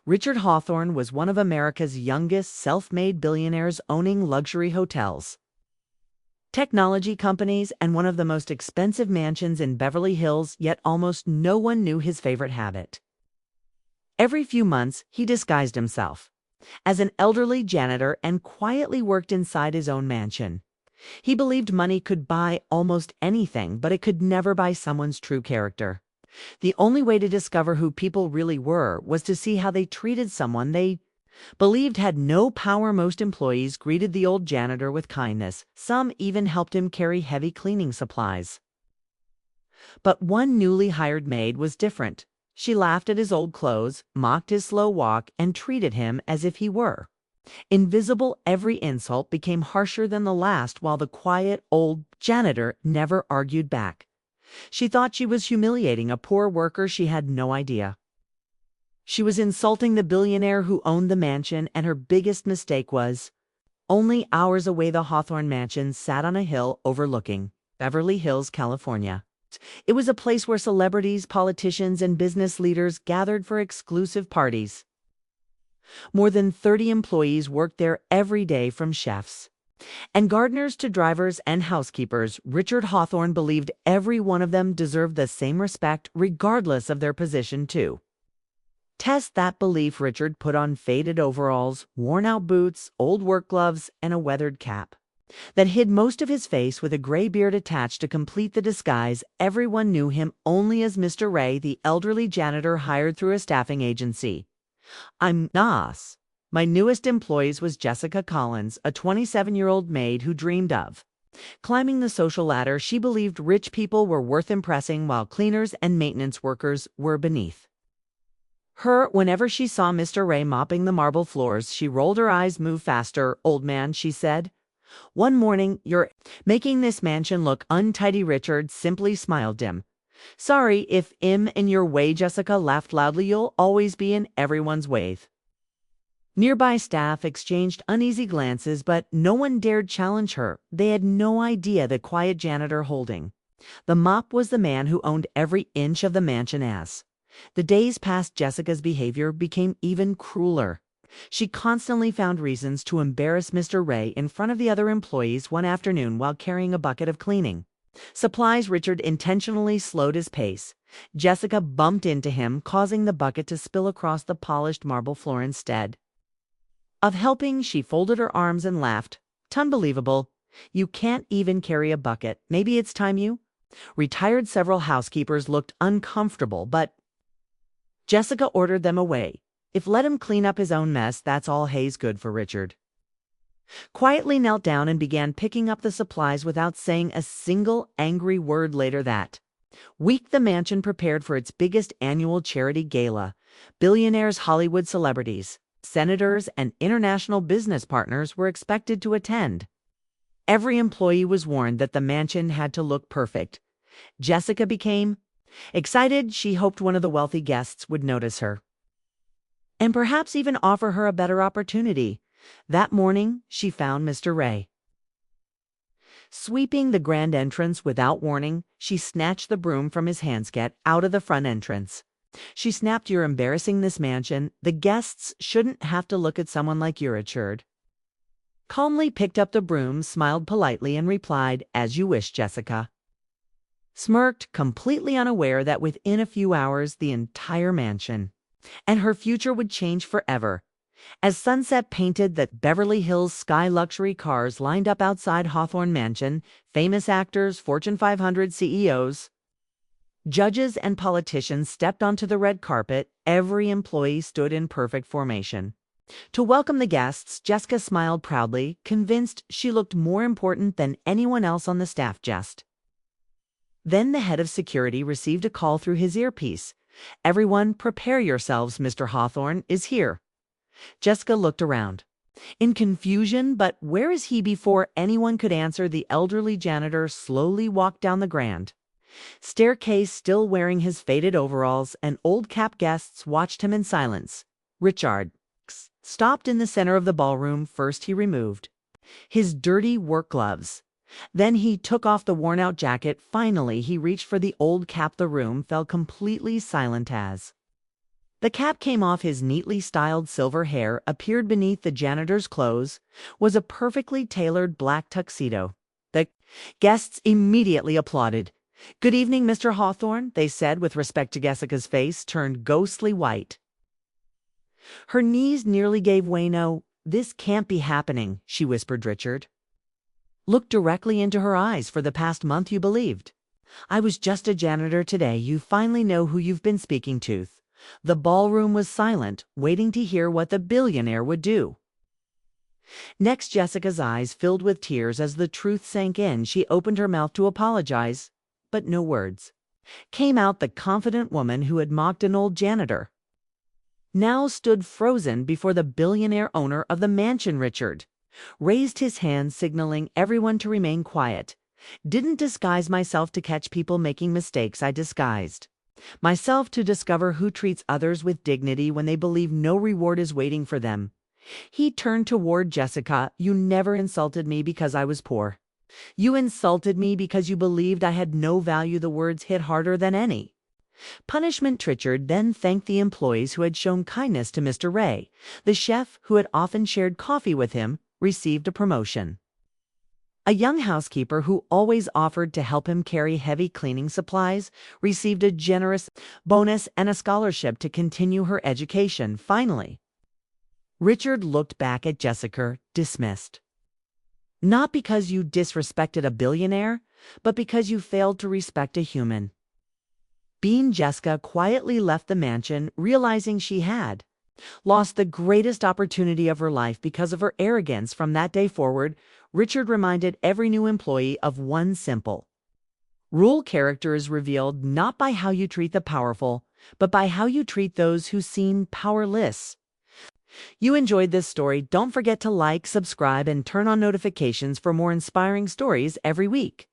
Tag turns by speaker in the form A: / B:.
A: Richard Hawthorne was one of America's youngest self-made billionaires owning luxury hotels, technology companies, and one of the most expensive mansions in Beverly Hills, yet almost no one knew his favorite habit. Every few months, he disguised himself as an elderly janitor and quietly worked inside his own mansion. He believed money could buy almost anything, but it could never buy someone's true character. The only way to discover who people really were was to see how they treated someone they believed had no power. Most employees greeted the old janitor with kindness. Some even helped him carry heavy cleaning supplies. But one newly hired maid was different. She laughed at his old clothes, mocked his slow walk, and treated him as if he were invisible. Every insult became harsher than the last, while the quiet old janitor never argued back. She thought she was humiliating a poor worker. She had no idea she was insulting the billionaire who owned the mansion, and her biggest mistake was only hours away. The Hawthorne Mansion sat on a hill overlooking Beverly Hills, California. It was a place where celebrities, politicians, and business leaders gathered for exclusive parties. More than 30 employees worked there every day, from chefs and gardeners to drivers and housekeepers. Richard Hawthorne believed every one of them deserved the same respect, regardless of their position, too. Test that belief. Richard put on faded overalls, worn-out boots, old work gloves, and a weathered cap that hid most of his face, with a gray beard attached to complete the disguise. Everyone knew him only as Mr. Ray, the elderly janitor hired through a staffing agency. "I'm Nas." My newest employee was Jessica Collins, a 27-year-old maid who dreamed of climbing the social ladder. She believed rich people were worth impressing, while cleaners and maintenance workers were beneath her. Whenever she saw Mr. Ray mopping the marble floors, she rolled her eyes. "Move faster, old man," she said. One morning, "You're making this mansion look untidy." Richard simply smiled dim. "Sorry if I'm in your way." Jessica laughed loudly. "You'll always be in everyone's way." Nearby staff exchanged uneasy glances, but no one dared challenge her. They had no idea the quiet janitor holding the mop was the man who owned every inch of the mansion. As the days passed, Jessica's behavior became even crueler. She constantly found reasons to embarrass Mr. Ray in front of the other employees. One afternoon, while carrying a bucket of cleaning supplies, Richard intentionally slowed his pace. Jessica bumped into him, causing the bucket to spill across the polished marble floor. Instead of helping, she folded her arms and laughed. "Unbelievable. You can't even carry a bucket. Maybe it's time you retired." Several housekeepers looked uncomfortable, but Jessica ordered them away. If let him clean up his own mess, that's all he's good for. Richard quietly knelt down and began picking up the supplies without saying a single angry word. Later that week, the mansion prepared for its biggest annual charity gala. Billionaires, Hollywood celebrities, senators, and international business partners were expected to attend. Every employee was warned that the mansion had to look perfect. Jessica became excited. She hoped one of the wealthy guests would notice her and perhaps even offer her a better opportunity. That morning, she found Mr. Ray sweeping the grand entrance. Without warning, she snatched the broom from his hands. "Get out of the front entrance," she snapped. "You're embarrassing this mansion. The guests shouldn't have to look at someone like you." Richard calmly picked up the broom, smiled politely, and replied, "As you wish." Jessica smirked, completely unaware that within a few hours the entire mansion and her future would change forever. As sunset painted the Beverly Hills sky, luxury cars lined up outside Hawthorne Mansion. Famous actors, Fortune 500 CEOs, judges, and politicians stepped onto the red carpet. Every employee stood in perfect formation to welcome the guests. Jessica smiled proudly, convinced she looked more important than anyone else on the staff. Just then, the head of security received a call through his earpiece. "Everyone, prepare yourselves. Mr. Hawthorne is here." Jessica looked around in confusion, but where is he? Before anyone could answer, the elderly janitor slowly walked down the grand staircase, still wearing his faded overalls, and old cap. Guests watched him in silence. Richard stopped in the center of the ballroom. First, he removed his dirty work gloves. Then he took off the worn-out jacket. Finally, he reached for the old cap. The room fell completely silent as The cap came off his neatly styled silver hair, appeared beneath the janitor's clothes, was a perfectly tailored black tuxedo. The guests immediately applauded. "Good evening, Mr. Hawthorne," they said with respect to Jessica's face turned ghostly white. Her knees nearly gave way. "No, this can't be happening," she whispered Richard. "Look directly into her eyes. For the past month you believed. I was just a janitor today. You finally know who you've been speaking to." The ballroom was silent, waiting to hear what the billionaire would do. Next, Jessica's eyes filled with tears as the truth sank in. She opened her mouth to apologize, but no words came out. The confident woman who had mocked an old janitor now stood frozen before the billionaire owner of the mansion. Richard raised his hand, signaling everyone to remain quiet. "Didn't disguise myself to catch people making mistakes. I disguised myself to discover who treats others with dignity when they believe no reward is waiting for them." He turned toward Jessica. "You never insulted me because I was poor. You insulted me because you believed I had no value." The words hit harder than any punishment. Richard then thanked the employees who had shown kindness to Mr. Ray. The chef, who had often shared coffee with him, received a promotion. A young housekeeper who always offered to help him carry heavy cleaning supplies received a generous bonus and a scholarship to continue her education. Finally, Richard looked back at Jessica, dismissed. "Not because you disrespected a billionaire, but because you failed to respect a human being." Jessica quietly left the mansion, realizing she had lost the greatest opportunity of her life because of her arrogance. From that day forward, Richard reminded every new employee of one simple rule: character is revealed not by how you treat the powerful, but by how you treat those who seem powerless. You enjoyed this story? Don't forget to like, subscribe, and turn on notifications for more inspiring stories every week.